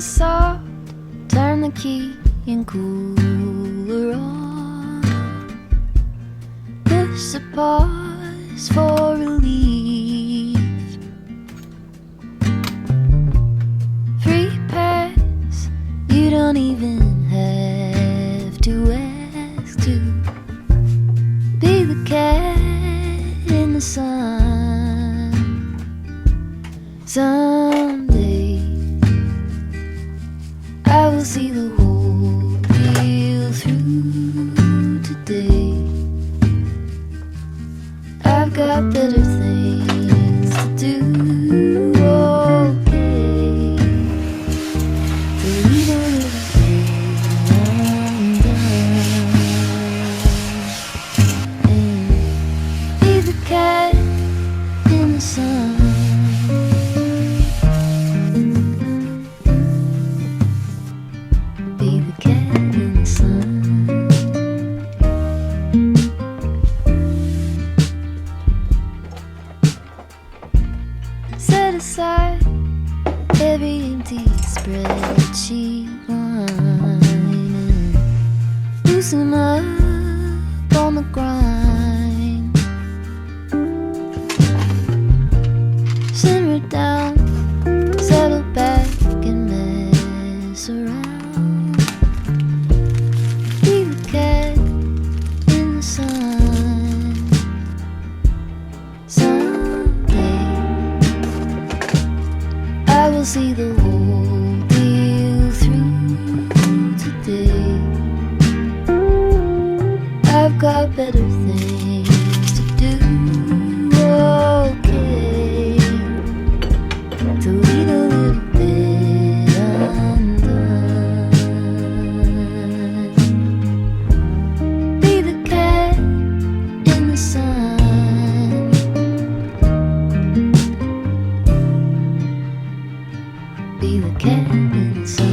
soft, turn the key and cooler on. Push the pause for relief. Free pass, you don't even have to ask to be the cat in the sun. Someday I will see the whole deal through. Today I've got better things to do. Okay, to leave a little bit undone and be the cat in the sun. Be the cat in the sun. Set aside every empty spreadsheet line and loosen up on the grind. Simmer down, settle back and mess around. Be the cat in the sun. Someday I will see the whole deal through. Today I've got better things to do. Okay, to lead a little bit undone. Be the cat in the sun. Be the cat in the sun.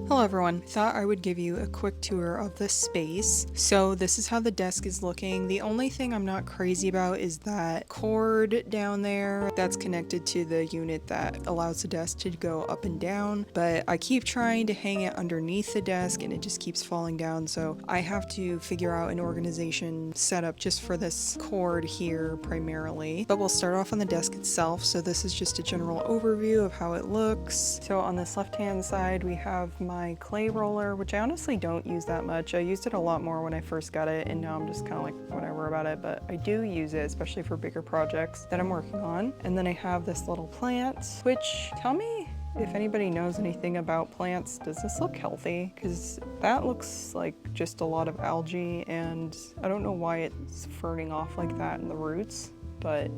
Hello everyone, thought I would give you a quick tour of the space. So this is how the desk is looking. The only thing I'm not crazy about is that cord down there that's connected to the unit that allows the desk to go up and down, but I keep trying to hang it underneath the desk and it just keeps falling down, so I have to figure out an organization setup just for this cord here primarily. But we'll start off on the desk itself. So this is just a general overview of how it looks. So on this left hand side we have my clay roller, which I honestly don't use that much. I used it a lot more when I first got it and now I'm just kind of like whatever about it, but I do use it especially for bigger projects that I'm working on. And then I have this little plant, which, tell me if anybody knows anything about plants, does this look healthy? Because that looks like just a lot of algae and I don't know why it's ferning off like that in the roots, but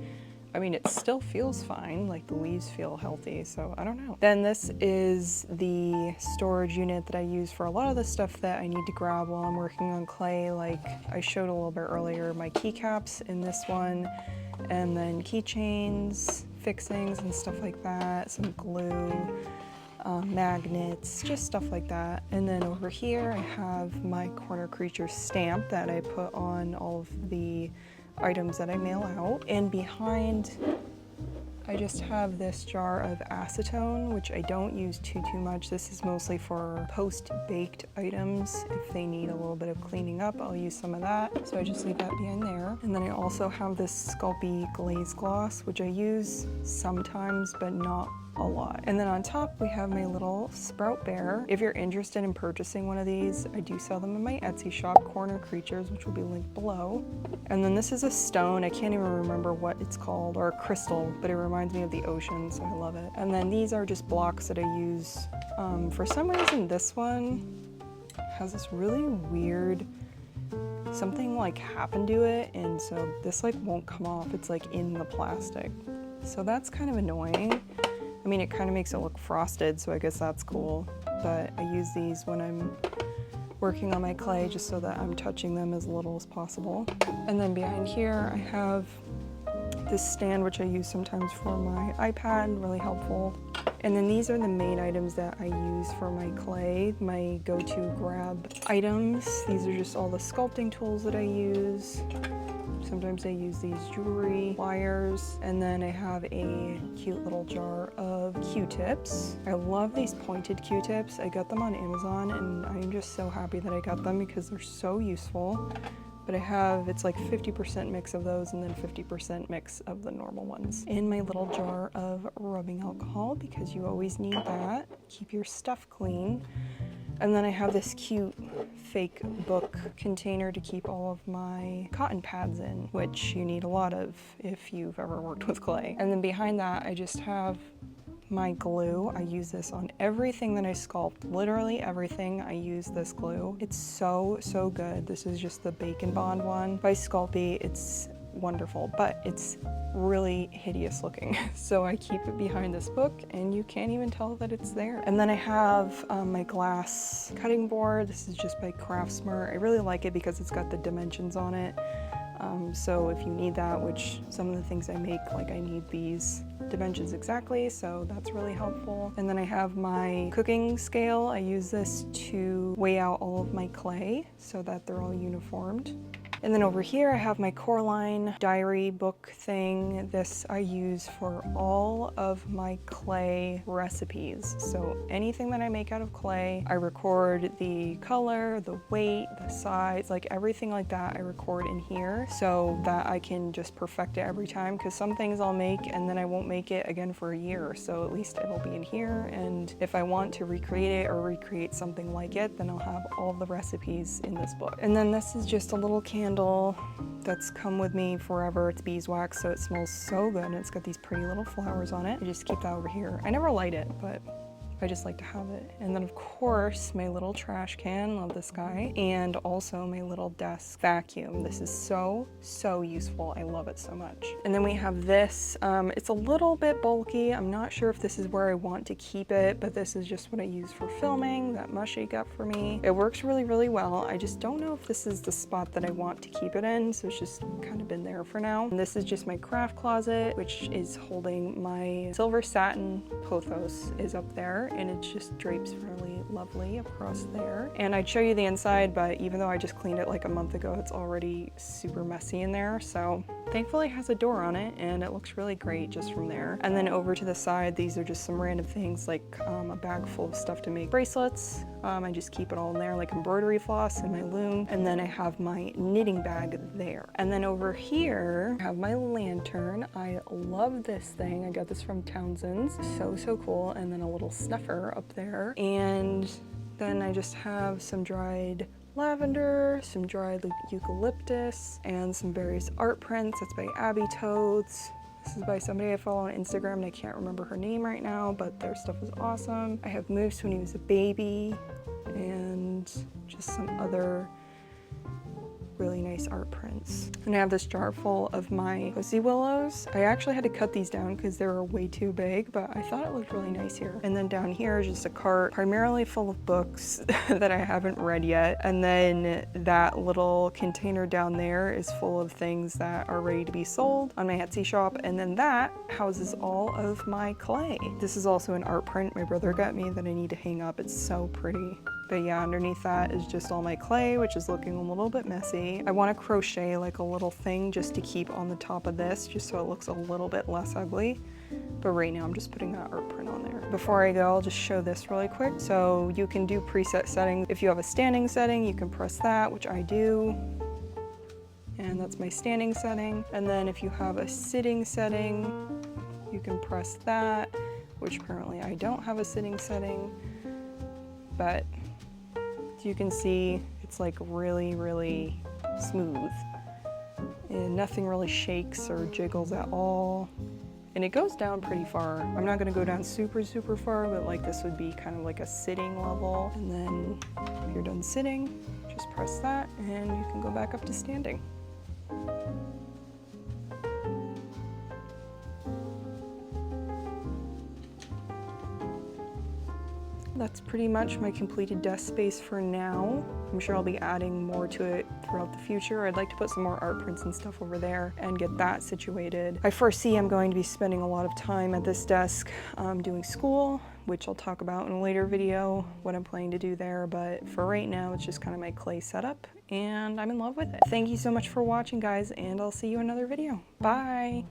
I mean, it still feels fine, like the leaves feel healthy, so I don't know. Then this is the storage unit that I use for a lot of the stuff that I need to grab while I'm working on clay. Like I showed a little bit earlier, my keycaps in this one, and then keychains, fixings and stuff like that, some glue, magnets, just stuff like that. And then over here I have my corner creature stamp that I put on all of the items that I mail out. And behind I just have this jar of acetone, which I don't use too much. This is mostly for post-baked items. If they need a little bit of cleaning up, I'll use some of that. So I just leave that behind there. And then I also have this Sculpey glaze gloss, which I use sometimes, but not a lot. And then on top we have my little sprout bear. If you're interested in purchasing one of these, I do sell them in my Etsy shop, Corner Creatures, which will be linked below. And then this is a stone, I can't even remember what it's called, or a crystal, but it reminds me of the ocean, so I love it. And then these are just blocks that I use. For some reason this one has this really weird, something like happened to it, and so this like won't come off. It's like in the plastic. So that's kind of annoying. I mean, it kind of makes it look frosted, so I guess that's cool. But I use these when I'm working on my clay just so that I'm touching them as little as possible. And then behind here, I have this stand, which I use sometimes for my iPad, really helpful. And then these are the main items that I use for my clay, my go-to grab items. These are just all the sculpting tools that I use. Sometimes I use these jewelry wires, and then I have a cute little jar of Q-tips. I love these pointed Q-tips. I got them on Amazon, and I'm just so happy that I got them because they're so useful. But I have, it's like 50% mix of those and then 50% mix of the normal ones. In my little jar of rubbing alcohol, because you always need that. Keep your stuff clean. And then I have this cute fake book container to keep all of my cotton pads in, which you need a lot of if you've ever worked with clay. And then behind that, I just have my glue. I use this on everything that I sculpt. Literally everything, I use this glue. It's so, so good. This is just the Bacon Bond one by Sculpey. It's wonderful, but it's really hideous looking. So I keep it behind this book and you can't even tell that it's there. And then I have my glass cutting board. This is just by Craftsmart. I really like it because it's got the dimensions on it. So if you need that, which some of the things I make, like I need these dimensions exactly, so that's really helpful. And then I have my cooking scale. I use this to weigh out all of my clay so that they're all uniformed. And then over here I have my Coraline diary book thing. This I use for all of my clay recipes. So anything that I make out of clay, I record the color, the weight, the size, like everything like that I record in here so that I can just perfect it every time, because some things I'll make and then I won't make it again for a year. So at least it'll be in here, and if I want to recreate it or recreate something like it, then I'll have all the recipes in this book. And then this is just a little candle that's come with me forever. It's beeswax, so it smells so good, and it's got these pretty little flowers on it. I just keep that over here. I never light it, but I just like to have it. And then of course my little trash can, love this guy, and also my little desk vacuum. This is so, so useful. I love it so much. And then we have this, it's a little bit bulky. I'm not sure if this is where I want to keep it, but this is just what I use for filming that Mushi got for me. It works really, really well. I just don't know if this is the spot that I want to keep it in, so it's just kind of been there for now. And this is just my craft closet, which is holding my silver satin pothos is up there, and it just drapes really lovely across there. And I'd show you the inside, but even though I just cleaned it like a month ago, it's already super messy in there. So thankfully it has a door on it and it looks really great just from there. And then over to the side, these are just some random things like a bag full of stuff to make bracelets. I just keep it all in there, like embroidery floss and my loom. And then I have my knitting bag there. And then over here, I have my lantern. I love this thing. I got this from Townsend's. So, so cool. And then a little snuffer up there. And then I just have some dried lavender, some dried eucalyptus, and some various art prints. That's by Abby Toads. This is by somebody I follow on Instagram, and I can't remember her name right now, but their stuff is awesome. I have Moose when he was a baby, and just some other really nice art prints. And I have this jar full of my pussy willows. I actually had to cut these down because they were way too big, but I thought it looked really nice here. And then down here is just a cart primarily full of books that I haven't read yet. And then that little container down there is full of things that are ready to be sold on my Etsy shop. And then that houses all of my clay. This is also an art print my brother got me that I need to hang up. It's so pretty. But yeah, underneath that is just all my clay, which is looking a little bit messy. I want to crochet like a little thing just to keep on the top of this, just so it looks a little bit less ugly. But right now I'm just putting that art print on there. Before I go, I'll just show this really quick. So you can do preset settings. If you have a standing setting, you can press that, which I do. And that's my standing setting. And then if you have a sitting setting, you can press that, which currently I don't have a sitting setting. But you can see it's like really, really smooth. And nothing really shakes or jiggles at all. And it goes down pretty far. I'm not gonna go down super, super far, but like this would be kind of like a sitting level. And then if you're done sitting, just press that and you can go back up to standing. That's pretty much my completed desk space for now. I'm sure I'll be adding more to it throughout the future. I'd like to put some more art prints and stuff over there and get that situated. I foresee I'm going to be spending a lot of time at this desk doing school, which I'll talk about in a later video, what I'm planning to do there. But for right now, it's just kind of my clay setup and I'm in love with it. Thank you so much for watching, guys, and I'll see you in another video. Bye.